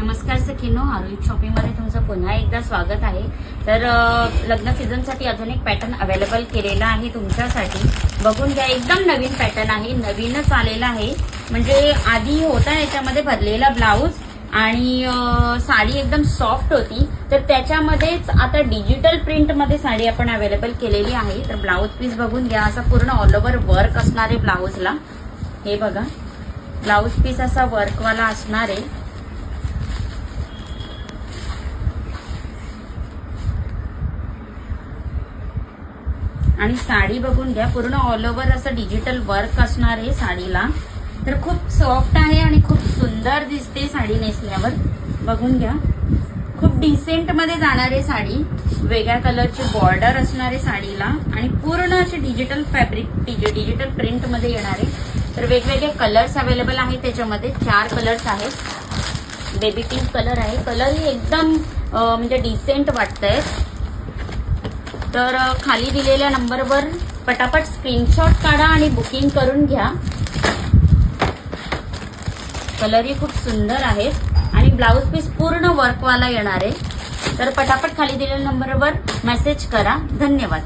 नमस्कार सखीनो, आरोही शॉपिंगमध्ये तुमचं पुन्हा एकदा स्वागत आहे। तर लग्न सीझनसाठी अजून एक पॅटर्न अवेलेबल केलेला आहे तुमच्यासाठी। बघून घ्या, एकदम नवीन पॅटर्न आहे, नवीनच आलेला आहे। म्हणजे आधी होता याच्यामध्ये भरलेला ब्लाऊज आणि साडी एकदम सॉफ्ट होती, तर त्याच्यामध्येच आता डिजिटल प्रिंट मध्ये साडी आपण अवेलेबल केलेली आहे। तर ब्लाऊज पीस बघून घ्या, असा पूर्ण ऑल ओव्हर वर्क असणार आहे ब्लाऊजला। हे बघा, ब्लाऊज पीस असा वर्कवाला असणार आहे। आणि साडी बघून घ्या, पूर्ण ऑल ओव्हर असं डिजिटल वर्क असणार आहे साडीला। तर खूप सॉफ्ट आहे आणि खूप सुंदर दिसते साडी नेसल्यावर। बघून घ्या, खूप डिसेंट मध्ये जाणार आहे साडी। वेगळ्या कलरची बॉर्डर असणार आहे साडीला आणि पूर्ण अशी डिजिटल फॅब्रिक डिजिटल प्रिंट मध्ये येणार आहे। तर वेगवेगळे कलर्स अवेलेबल आहेत, त्याच्यामध्ये 4 कलर्स आहेत। बेबी पिंक कलर आहे, कलरही एकदम म्हणजे डिसेंट वाटतंय। तर खाली दिलेल्या नंबरवर पटापट स्क्रीनशॉट काढा आणि बुकिंग करून घ्या। कलरही खूप सुंदर आहे आणि ब्लाऊज पीस पूर्ण वर्कवाला येणार आहे। तर पटापट खाली दिलेल्या नंबरवर मेसेज करा। धन्यवाद।